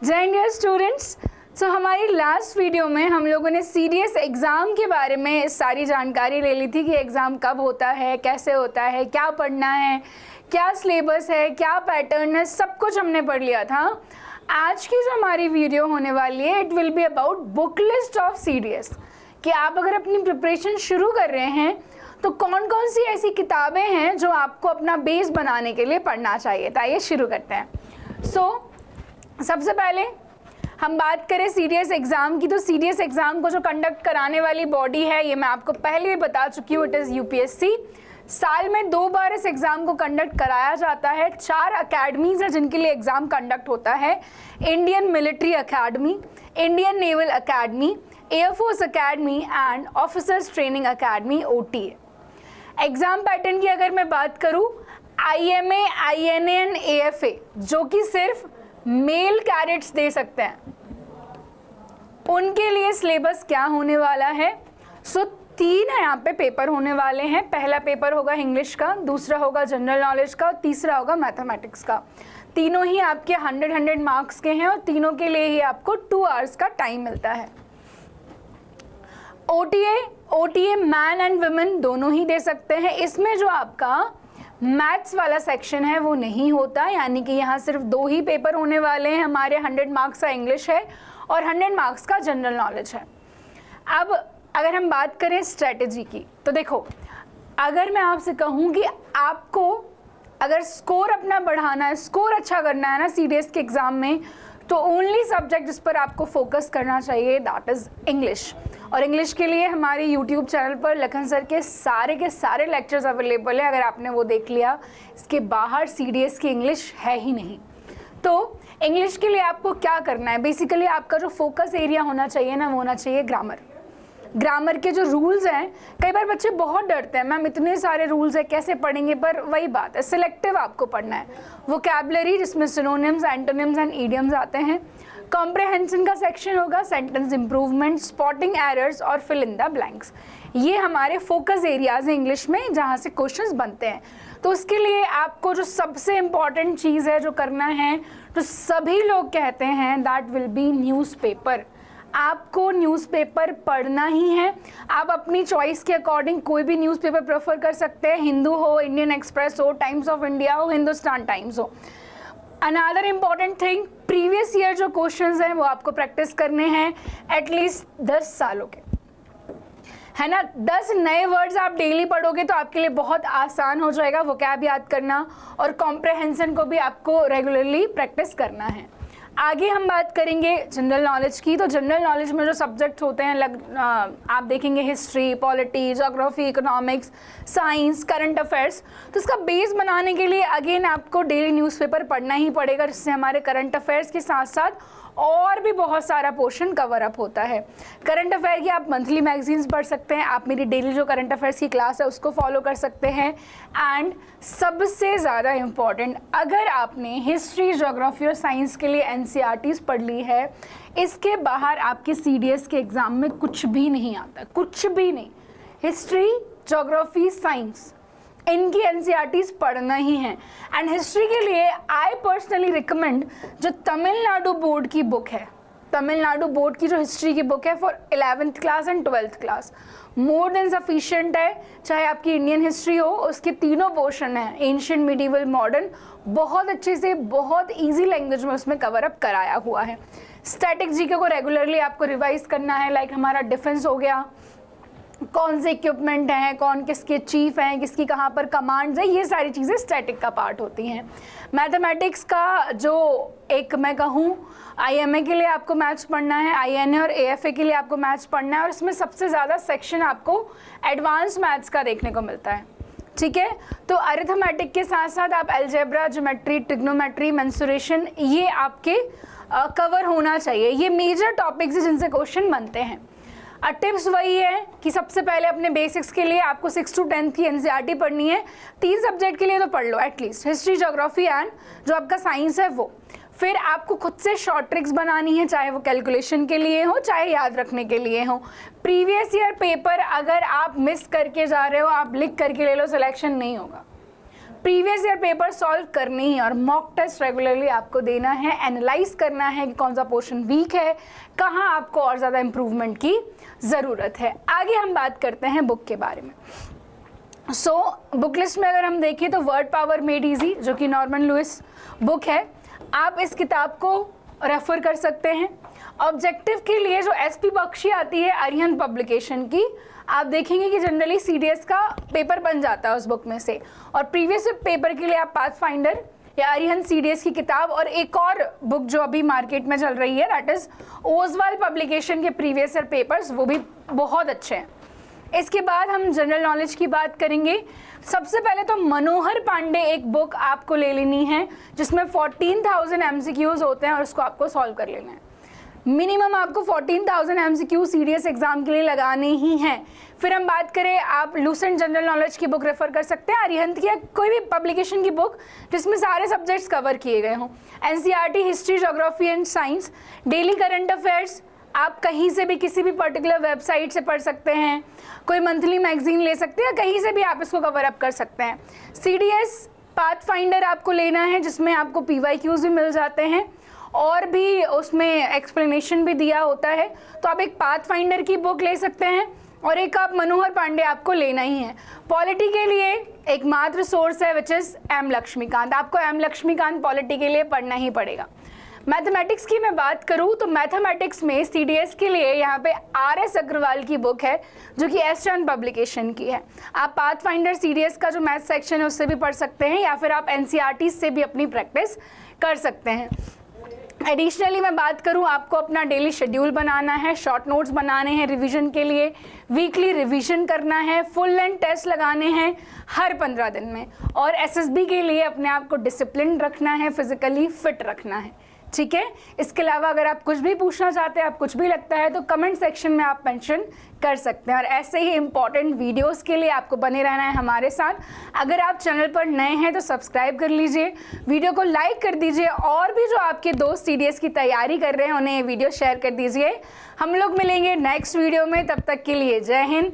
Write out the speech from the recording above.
जय dear students. सो हमारी last video में हम लोगों ने सीडीएस एग्ज़ाम के बारे में सारी जानकारी ले ली थी कि एग्ज़ाम कब होता है, कैसे होता है, क्या पढ़ना है, क्या सिलेबस है, क्या पैटर्न है, सब कुछ हमने पढ़ लिया था। आज की जो हमारी वीडियो होने वाली है it will be about book list of CDS, कि आप अगर अपनी प्रिपरेशन शुरू कर रहे हैं तो कौन कौन सी ऐसी किताबें हैं जो आपको अपना बेस बनाने के लिए पढ़ना चाहिए। तो आइए शुरू करते हैं। सबसे पहले हम बात करें सीडीएस एग्ज़ाम की, तो सीडीएस एग्ज़ाम को जो कंडक्ट कराने वाली बॉडी है ये मैं आपको पहले भी बता चुकी हूँ, इट इज़ यूपीएससी। साल में 2 बार इस एग्ज़ाम को कंडक्ट कराया जाता है। 4 अकेडमीज़ हैं जिनके लिए एग्ज़ाम कंडक्ट होता है। Indian military academy, Indian naval academy, air force academy and officers training academy OTA। Exam pattern की अगर मैं बात करूँ, IMA, INA एंड AFA जो कि सिर्फ मेल कैडेट्स दे सकते हैं, उनके लिए सिलेबस क्या होने वाला है। 3 यहाँ पे पेपर होने वाले हैं। पहला पेपर होगा इंग्लिश का, दूसरा होगा जनरल नॉलेज का, तीसरा होगा मैथमेटिक्स का। तीनों ही आपके 100 मार्क्स के हैं और तीनों के लिए ही आपको 2 आवर्स का टाइम मिलता है। OTA मैन एंड वुमेन दोनों ही दे सकते हैं। इसमें जो आपका मैथ्स वाला सेक्शन है वो नहीं होता, यानी कि यहाँ सिर्फ 2 ही पेपर होने वाले हैं हमारे। 100 मार्क्स का इंग्लिश है और 100 मार्क्स का जनरल नॉलेज है। अब अगर हम बात करें स्ट्रेटजी की, तो देखो, अगर मैं आपसे कहूँ कि आपको अगर स्कोर अपना बढ़ाना है, स्कोर अच्छा करना है ना सीडीएस के एग्ज़ाम में, तो ओनली सब्जेक्ट जिस पर आपको फोकस करना चाहिए दैट इज़ इंग्लिश। और इंग्लिश के लिए हमारे यूट्यूब चैनल पर लखन सर के सारे लेक्चर्स अवेलेबल है। अगर आपने वो देख लिया, इसके बाहर सीडीएस की इंग्लिश है ही नहीं। तो इंग्लिश के लिए आपको क्या करना है, बेसिकली आपका जो फोकस एरिया होना चाहिए ना, वो होना चाहिए ग्रामर के जो रूल्स हैं। कई बार बच्चे बहुत डरते हैं, मैम इतने सारे रूल्स हैं कैसे पढ़ेंगे, पर वही बात है, सिलेक्टिव आपको पढ़ना है। वोकैबुलरी जिसमें सिनोनिम्स, एंटोनिम्स एंड इडियम्स आते हैं। कॉम्प्रहेंशन का सेक्शन होगा, सेंटेंस इंप्रूवमेंट, स्पॉटिंग एरर्स और फिल इन द ब्लैंक्स। ये हमारे फोकस एरियाज हैं इंग्लिश में जहाँ से क्वेश्चंस बनते हैं। तो उसके लिए आपको जो सबसे इम्पॉर्टेंट चीज़ है जो करना है, तो सभी लोग कहते हैं दैट विल बी न्यूज़पेपर। आपको न्यूज़पेपर पढ़ना ही है। आप अपनी चॉइस के अकॉर्डिंग कोई भी न्यूज़पेपर प्रेफर कर सकते हैं, हिंदू हो, इंडियन एक्सप्रेस हो, टाइम्स ऑफ इंडिया हो, हिंदुस्तान टाइम्स हो। Another important thing, previous year जो क्वेश्चंस हैं वो आपको प्रैक्टिस करने हैं एटलीस्ट 10 सालों के, है ना। 10 नए वर्ड्स आप डेली पढ़ोगे तो आपके लिए बहुत आसान हो जाएगा वोकैब याद करना, और कॉम्प्रहेंशन को भी आपको रेगुलरली प्रैक्टिस करना है। आगे हम बात करेंगे जनरल नॉलेज की। तो जनरल नॉलेज में जो सब्जेक्ट होते हैं आप देखेंगे history, polity, geography, economics, science, current affairs. तो इसका बेस बनाने के लिए अगेन आपको डेली न्यूज़पेपर पढ़ना ही पड़ेगा, जिससे हमारे करंट अफेयर्स के साथ साथ और भी बहुत सारा पोर्शन कवर अप होता है। करंट अफेयर की आप मंथली मैगजीन्स पढ़ सकते हैं, आप मेरी डेली जो करंट अफेयर्स की क्लास है उसको फॉलो कर सकते हैं। एंड सबसे ज़्यादा इम्पॉर्टेंट, अगर आपने हिस्ट्री, ज्योग्राफी और साइंस के लिए NCERTs पढ़ ली है, इसके बाहर आपके CDS के एग्ज़ाम में कुछ भी नहीं आता, कुछ भी नहीं। हिस्ट्री, ज्योग्राफी, साइंस, इनकी NCERTs पढ़ना ही है। एंड हिस्ट्री के लिए आई पर्सनली रिकमेंड जो तमिलनाडु बोर्ड की बुक है, तमिलनाडु बोर्ड की जो हिस्ट्री की बुक है for 11th class and 12th class, more than sufficient है। चाहे आपकी इंडियन हिस्ट्री हो, उसके तीनों पोर्शन हैं, एंशिएंट, मिडीवल, मॉडर्न, बहुत अच्छे से, बहुत ईजी लैंग्वेज में उसमें कवर अप कराया हुआ है। स्टैटिक जीके को रेगुलरली आपको रिवाइज करना है, लाइक हमारा डिफेंस हो गया, कौन से इक्विपमेंट हैं, कौन किसके चीफ हैं, किसकी कहाँ पर कमांड्स है, ये सारी चीज़ें स्टैटिक का पार्ट होती हैं। मैथमेटिक्स का जो एक मैं कहूँ, IMA के लिए आपको मैथ्स पढ़ना है, INA और AFA के लिए आपको मैथ्स पढ़ना है, और इसमें सबसे ज़्यादा सेक्शन आपको एडवांस मैथ्स का देखने को मिलता है, ठीक है। तो अरिथमेटिक के साथ साथ आप अलजेब्रा, ज्योमेट्री, ट्रिग्नोमेट्री, मेंसुरेशन, ये आपके कवर होना चाहिए। ये मेजर टॉपिक्स हैं जिनसे क्वेश्चन बनते हैं। टिप्स वही है कि सबसे पहले अपने बेसिक्स के लिए आपको 6 to 10 की NCERT पढ़नी है। 3 सब्जेक्ट के लिए तो पढ़ लो एटलीस्ट, हिस्ट्री, ज्योग्राफी एंड जो आपका साइंस है वो। फिर आपको खुद से शॉर्ट ट्रिक्स बनानी है, चाहे वो कैलकुलेशन के लिए हो, चाहे याद रखने के लिए हो। प्रीवियस ईयर पेपर अगर आप मिस करके जा रहे हो, आप लिख करके ले लो, सिलेक्शन नहीं होगा। प्रीवियस ईयर पेपर सॉल्व करने ही और मॉक टेस्ट रेगुलरली आपको देना है, एनालाइज करना है कि कौन सा पोर्शन वीक है, कहाँ आपको और ज़्यादा इम्प्रूवमेंट की ज़रूरत है। आगे हम बात करते हैं बुक के बारे में। बुक लिस्ट में अगर हम देखें तो वर्ड पावर मेड इजी, जो कि नॉर्मन लुइस बुक है, आप इस किताब को रेफर कर सकते हैं। ऑब्जेक्टिव के लिए जो एसपी बख्शी आती है अरिहंत पब्लिकेशन की, आप देखेंगे कि जनरली सीडीएस का पेपर बन जाता है उस बुक में से, और प्रीवियस पेपर के लिए आप पाथफाइंडर या अरिहंत सीडीएस की किताब और एक और बुक जो अभी मार्केट में चल रही है दैट इज ओजवाल पब्लिकेशन के प्रीवियस ईयर पेपर्स, वो भी बहुत अच्छे हैं। इसके बाद हम जनरल नॉलेज की बात करेंगे। सबसे पहले तो मनोहर पांडे एक बुक आपको ले लेनी है जिसमें 14,000 एमसीक्यूज होते हैं और उसको आपको सॉल्व कर लेना है। मिनिमम आपको 14,000 एमसीक्यू सीडीएस एग्जाम के लिए लगाने ही हैं। फिर हम बात करें, आप लूसेंट जनरल नॉलेज की बुक रेफर कर सकते हैं, अरिहंत की कोई भी पब्लिकेशन की बुक जिसमें सारे सब्जेक्ट्स कवर किए गए हों। NCERT, history, geography and science, daily current affairs आप कहीं से भी किसी भी पर्टिकुलर वेबसाइट से पढ़ सकते हैं, कोई मंथली मैगजीन ले सकते हैं, कहीं से भी आप इसको कवर अप कर सकते हैं। सीडीएस पाथफाइंडर आपको लेना है जिसमें आपको पीवाईक्यूज भी मिल जाते हैं और भी उसमें एक्सप्लेनेशन भी दिया होता है, तो आप एक पाथफाइंडर की बुक ले सकते हैं और एक आप मनोहर पांडे आपको लेना ही है। पॉलिटी के लिए एक मात्र सोर्स है विच इज़ एम लक्ष्मीकांत, आपको एम लक्ष्मीकांत पॉलिटी के लिए पढ़ना ही पड़ेगा। मैथमेटिक्स की मैं बात करूं तो मैथमेटिक्स में सीडीएस के लिए यहाँ पे आर.एस. अग्रवाल की बुक है जो कि एस्पिरेंट पब्लिकेशन की है। आप पाथफाइंडर सीडीएस का जो मैथ सेक्शन है उससे भी पढ़ सकते हैं या फिर आप एनसीईआरटी से भी अपनी प्रैक्टिस कर सकते हैं। एडिशनली मैं बात करूं, आपको अपना डेली शेड्यूल बनाना है, शॉर्ट नोट्स बनाने हैं रिवीजन के लिए, वीकली रिवीजन करना है, फुल लेंथ टेस्ट लगाने हैं हर 15 दिन में, और एसएसबी के लिए अपने आप को डिसिप्लिन रखना है, फिजिकली फिट रखना है। ठीक है, इसके अलावा अगर आप कुछ भी पूछना चाहते हैं, आप कुछ भी लगता है तो कमेंट सेक्शन में आप मेंशन कर सकते हैं। और ऐसे ही इंपॉर्टेंट वीडियोस के लिए आपको बने रहना है हमारे साथ। अगर आप चैनल पर नए हैं तो सब्सक्राइब कर लीजिए, वीडियो को लाइक कर दीजिए, और भी जो आपके दोस्त सीडीएस की तैयारी कर रहे हैं उन्हें ये वीडियो शेयर कर दीजिए। हम लोग मिलेंगे नेक्स्ट वीडियो में, तब तक के लिए जय हिंद,